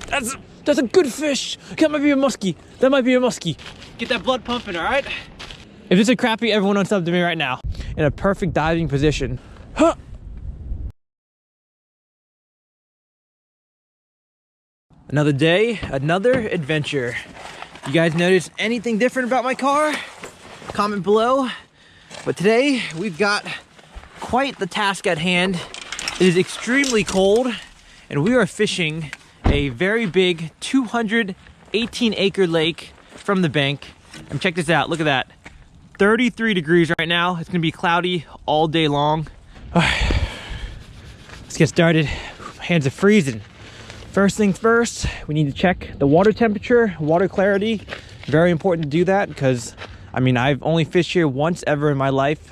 That's a good fish. That might be a muskie. That might be a muskie. Get that blood pumping, all right? If it's a crappie, everyone on sub to me right now. In a perfect diving position. Huh. Another day, another adventure. You guys notice anything different about my car? Comment below. But today, we've got quite the task at hand. It is extremely cold, and we are fishing a very big 218-acre lake from the bank. And check this out, look at that. 33 degrees right now. It's gonna be cloudy all day long. All right, let's get started. My hands are freezing. First things first, we need to check the water temperature, water clarity. Very important to do that because, I mean, I've only fished here once ever in my life,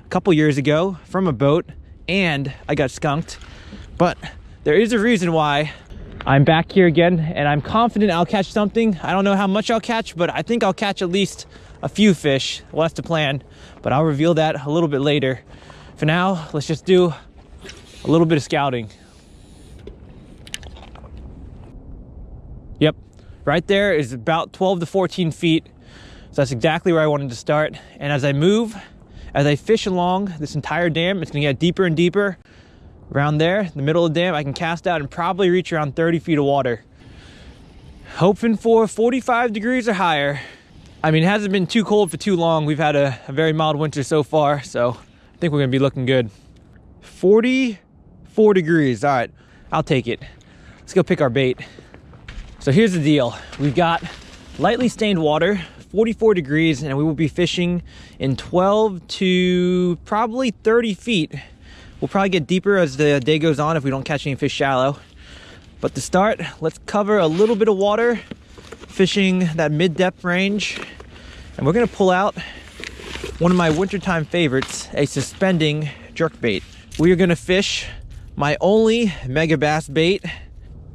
a couple years ago from a boat, and I got skunked. But there is a reason why I'm back here again, and I'm confident I'll catch something. I don't know how much I'll catch, but I think I'll catch at least a few fish. Well, that's the plan, but I'll reveal that a little bit later. For now, let's just do a little bit of scouting. Yep, right there is about 12 to 14 feet. So that's exactly where I wanted to start. And as I move, as I fish along this entire dam, it's gonna get deeper and deeper. Around there, in the middle of the dam, I can cast out and probably reach around 30 feet of water. Hoping for 45 degrees or higher. I mean, it hasn't been too cold for too long. We've had a very mild winter so far, so I think we're gonna be looking good. 44 degrees, all right, I'll take it. Let's go pick our bait. So here's the deal. We've got lightly stained water, 44 degrees, and we will be fishing in 12 to probably 30 feet. We'll probably get deeper as the day goes on if we don't catch any fish shallow. But to start, let's cover a little bit of water, fishing that mid-depth range. And we're gonna pull out one of my wintertime favorites, a suspending jerkbait. We are gonna fish my only mega bass bait.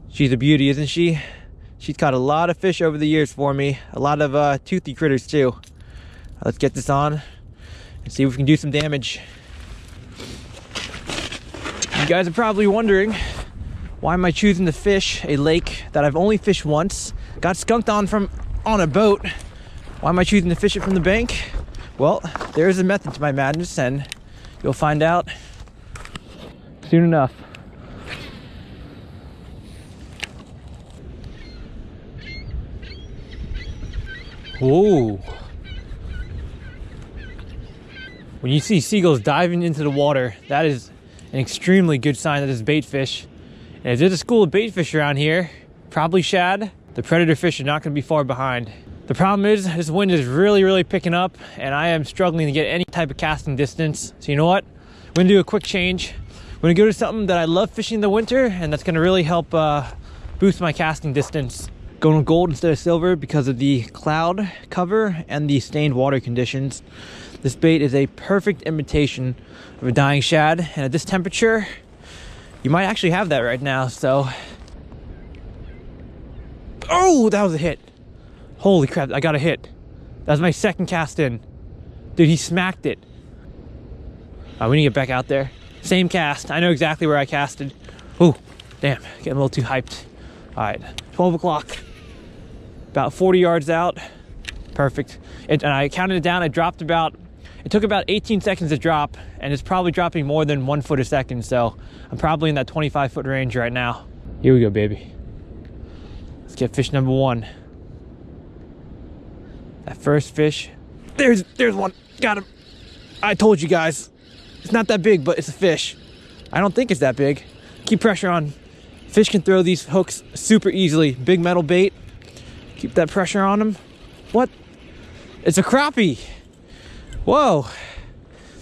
She's a beauty, isn't she? She's caught a lot of fish over the years for me, a lot of toothy critters too. Let's get this on and see if we can do some damage. You guys are probably wondering, why am I choosing to fish a lake that I've only fished once, got skunked on a boat? Why am I choosing to fish it from the bank? Well, there is a method to my madness, and you'll find out soon enough. Whoa. When you see seagulls diving into the water, that is an extremely good sign that it's bait fish. And if there's a school of bait fish around here, probably shad, the predator fish are not going to be far behind. The problem is this wind is really picking up, and I am struggling to get any type of casting distance. So you know what? I'm going to do a quick change. I'm going to go to something that I love fishing in the winter, and that's going to really help boost my casting distance. Going with gold instead of silver because of the cloud cover and the stained water conditions. This bait is a perfect imitation of a dying shad, and at this temperature, you might actually have that right now, so. Oh, that was a hit. Holy crap, I got a hit. That was my second cast in. Dude, he smacked it. We need to get back out there. Same cast, I know exactly where I casted. Oh, damn, getting a little too hyped. All right, 12 o'clock. About 40 yards out, perfect. And I counted it down, it took about 18 seconds to drop, and it's probably dropping more than 1 foot a second, so I'm probably in that 25-foot range right now. Here we go, baby. Let's get fish number one. That first fish, there's one, got him. I told you guys, it's not that big, but it's a fish. I don't think it's that big. Keep pressure on. Fish can throw these hooks super easily. Big metal bait. Keep that pressure on them. What? It's a crappie. Whoa.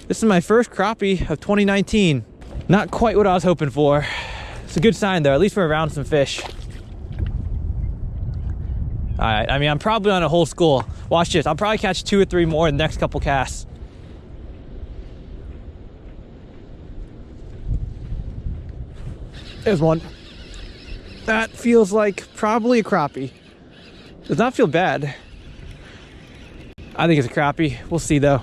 This is my first crappie of 2019. Not quite what I was hoping for. It's a good sign though. At least we're around some fish. All right, I mean, I'm probably on a whole school. Watch this. I'll probably catch 2 or 3 more in the next couple casts. There's one. That feels like probably a crappie. Does not feel bad. I think it's a crappie. We'll see though.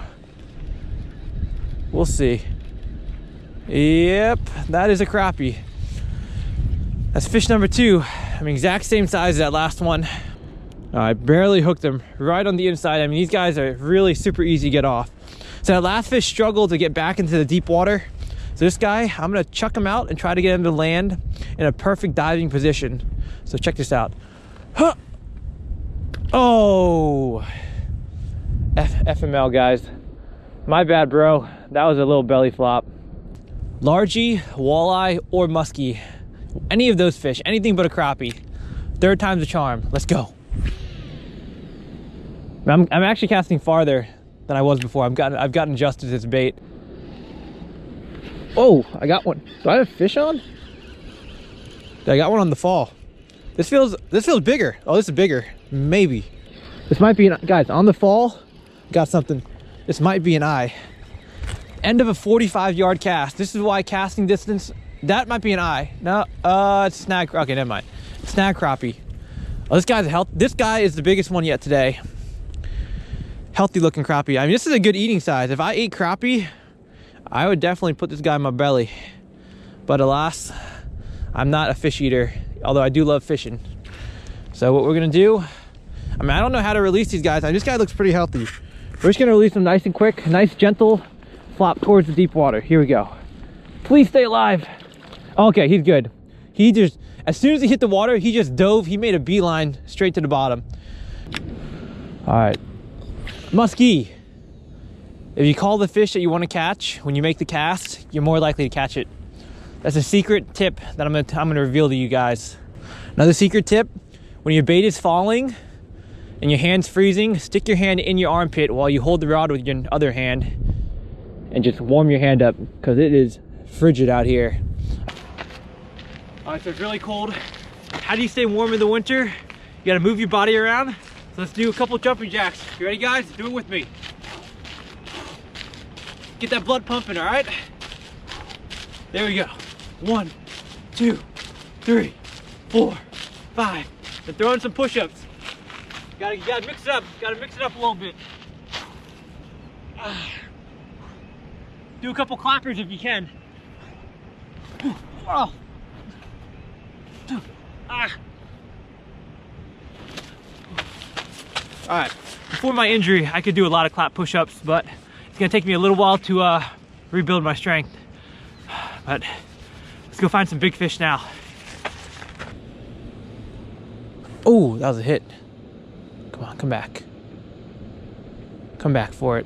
We'll see. Yep, that is a crappie. That's fish number 2. I mean, exact same size as that last one. I barely hooked them right on the inside. I mean, these guys are really super easy to get off. So that last fish struggled to get back into the deep water. So this guy, I'm gonna chuck him out and try to get him to land in a perfect diving position. So check this out. Huh. Oh, FML guys. My bad, bro. That was a little belly flop. Largie, walleye, or muskie. Any of those fish, anything but a crappie. Third time's a charm. Let's go. I'm actually casting farther than I was before. I've gotten adjusted to this bait. Oh, I got one. Do I have fish on? I got one on the fall. This feels bigger. Oh, this is bigger. Maybe. This might be guys, on the fall, got something. This might be an eye. End of a 45-yard cast. This is why casting distance, that might be an eye. No, it's snag. Okay, never mind. Snag crappie. Oh, this guy is the biggest one yet today. Healthy looking crappie. I mean, this is a good eating size. If I ate crappie, I would definitely put this guy in my belly. But alas, I'm not a fish eater, although I do love fishing. So what we're gonna do, I mean, I don't know how to release these guys. This guy looks pretty healthy. We're just gonna release him nice and quick, nice, gentle flop towards the deep water. Here we go. Please stay alive. Okay, he's good. He just, as soon as he hit the water, he just dove. He made a beeline straight to the bottom. All right. Muskie. If you call the fish that you want to catch when you make the cast, you're more likely to catch it. That's a secret tip that I'm gonna reveal to you guys. Another secret tip: when your bait is falling and your hand's freezing, stick your hand in your armpit while you hold the rod with your other hand and just warm your hand up, because it is frigid out here. All right, so it's really cold. How do you stay warm in the winter? You gotta move your body around. So let's do a couple jumping jacks. You ready, guys? Do it with me. Get that blood pumping, all right? There we go. 1, 2, 3, 4, 5. Then throw in some push-ups. You gotta mix it up. Gotta mix it up a little bit. Do a couple clappers if you can. Oh. All right, before my injury, I could do a lot of clap push-ups, but it's gonna take me a little while to rebuild my strength. But let's go find some big fish now. Oh, that was a hit. Come on, come back. Come back for it.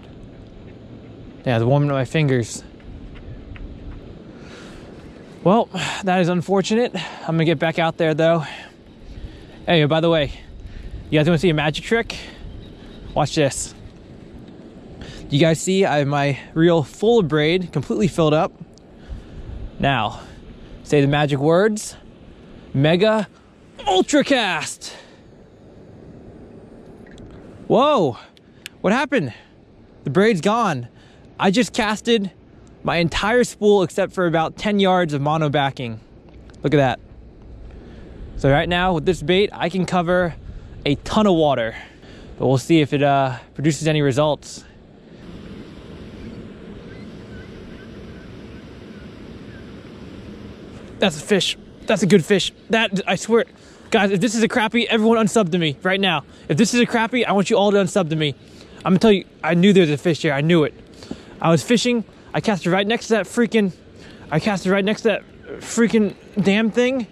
Yeah, it's warming up my fingers. Well, that is unfortunate. I'm gonna get back out there though. Hey, by the way, you guys wanna see a magic trick? Watch this. You guys see I have my reel full of braid, completely filled up. Now, say the magic words. Mega Ultra Cast. Whoa, what happened? The braid's gone. I just casted my entire spool except for about 10 yards of mono backing. Look at that. So right now with this bait, I can cover a ton of water, but we'll see if it produces any results. That's a fish. That's a good fish. That, I swear, guys, if this is a crappie, everyone unsub to me right now. If this is a crappie, I want you all to unsub to me. I'm gonna tell you, I knew there was a fish here. I knew it. I was fishing. I casted right next to that freaking, damn thing,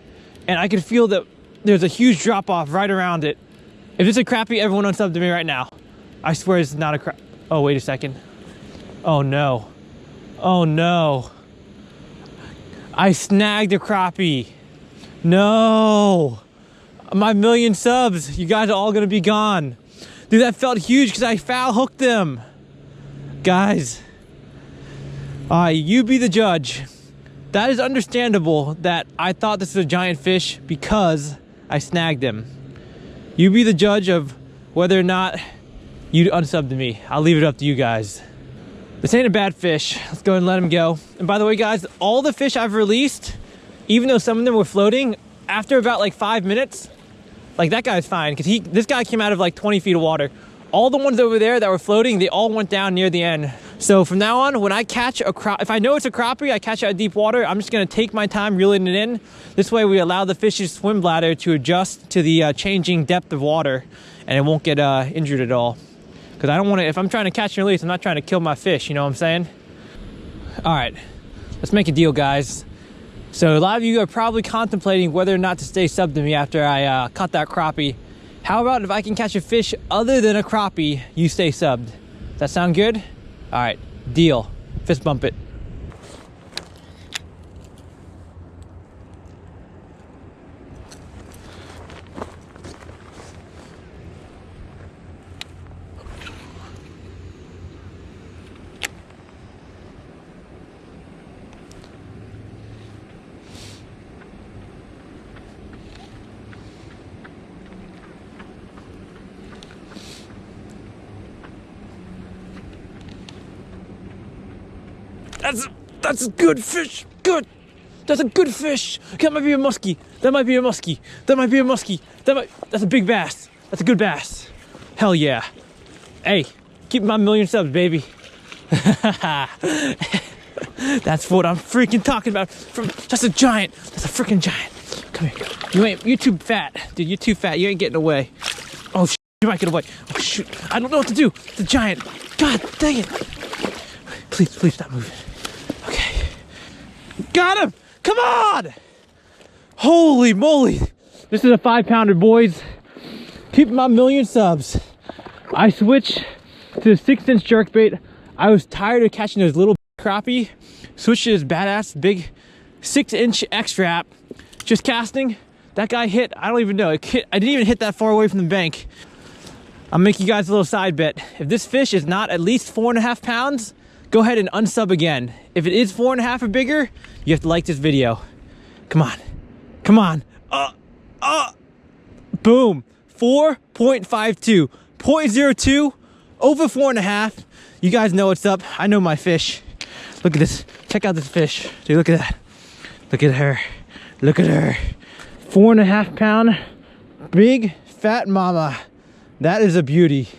and I could feel that there's a huge drop off right around it. If it's a crappie, everyone unsub to me right now. I swear it's not a crap. Oh, wait a second. Oh no. Oh no. I snagged a crappie. No. My 1,000,000 subs. You guys are all gonna be gone. Dude, that felt huge because I foul hooked them. Guys. You be the judge. That is understandable that I thought this was a giant fish because I snagged him. You be the judge of whether or not you unsub to me. I'll leave it up to you guys. This ain't a bad fish. Let's go ahead and let him go. And by the way, guys, all the fish I've released, even though some of them were floating, after about like 5 minutes, like that guy's fine because this guy came out of like 20 feet of water. All the ones over there that were floating, they all went down near the end. So from now on, when I catch a if I know it's a crappie, I catch it at deep water, I'm just gonna take my time reeling it in. This way we allow the fish's swim bladder to adjust to the changing depth of water, and it won't get injured at all. Because I don't want to, if I'm trying to catch and release, I'm not trying to kill my fish, you know what I'm saying? All right, let's make a deal, guys. So a lot of you are probably contemplating whether or not to stay sub to me after I caught that crappie. How about if I can catch a fish other than a crappie, you stay subbed? Does that sound good? All right, deal. Fist bump it. That's a good fish. Good. That's a good fish. That might be a muskie. That might be a muskie. That might be a muskie. That's a big bass. That's a good bass. Hell yeah. Hey, keep my 1,000,000 subs, baby. That's what I'm freaking talking about. That's a giant. That's a freaking giant. Come here. You're too fat. Dude, you're too fat. You ain't getting away. Oh, shit. You might get away. Oh, shoot. I don't know what to do. It's a giant. God dang it. Please stop moving. Okay. Got him! Come on! Holy moly! This is a 5-pounder, boys. Keep my 1,000,000 subs. I switched to the 6-inch jerkbait. I was tired of catching those little crappie. Switched to this badass big 6-inch X-Trap. Just casting. That guy hit, I don't even know. I didn't even hit that far away from the bank. I'll make you guys a little side bet. If this fish is not at least 4.5 pounds, go ahead and unsub again. If it is 4.5 or bigger, you have to like this video. Come on. Come on. Boom. 4.52. 0.02. Over 4.5. You guys know what's up. I know my fish. Look at this. Check out this fish. Dude, look at that. Look at her. Look at her. 4.5 pound. Big fat mama. That is a beauty.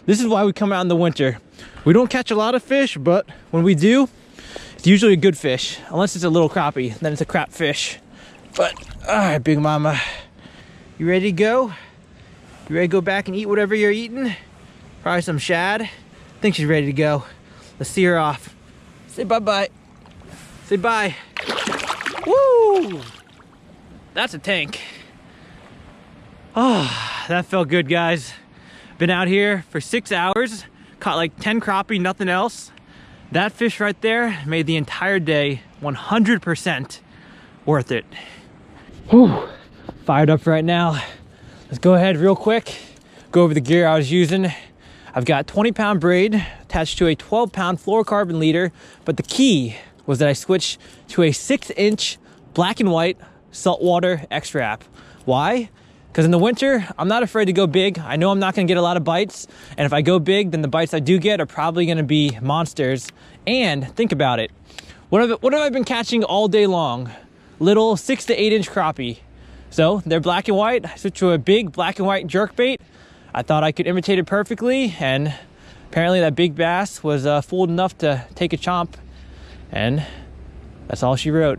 This is why we come out in the winter. We don't catch a lot of fish, but when we do, it's usually a good fish. Unless it's a little crappie, then it's a crap fish. But, all right, big mama. You ready to go? You ready to go back and eat whatever you're eating? Probably some shad. I think she's ready to go. Let's see her off. Say bye-bye. Say bye. Woo! That's a tank. Oh, that felt good, guys. Been out here for 6 hours. Caught like 10 crappie, nothing else. That fish right there made the entire day 100% worth it. Whew, fired up right now. Let's go ahead real quick, go over the gear I was using. I've got 20-pound braid attached to a 12-pound fluorocarbon leader, but the key was that I switched to a 6-inch black and white saltwater X-Wrap. Why? Because in the winter, I'm not afraid to go big. I know I'm not gonna get a lot of bites. And if I go big, then the bites I do get are probably gonna be monsters. And think about it. What have I been catching all day long? Little 6 to 8 inch crappie. So they're black and white. I switched to a big black and white jerkbait. I thought I could imitate it perfectly. And apparently that big bass was fooled enough to take a chomp. And that's all she wrote.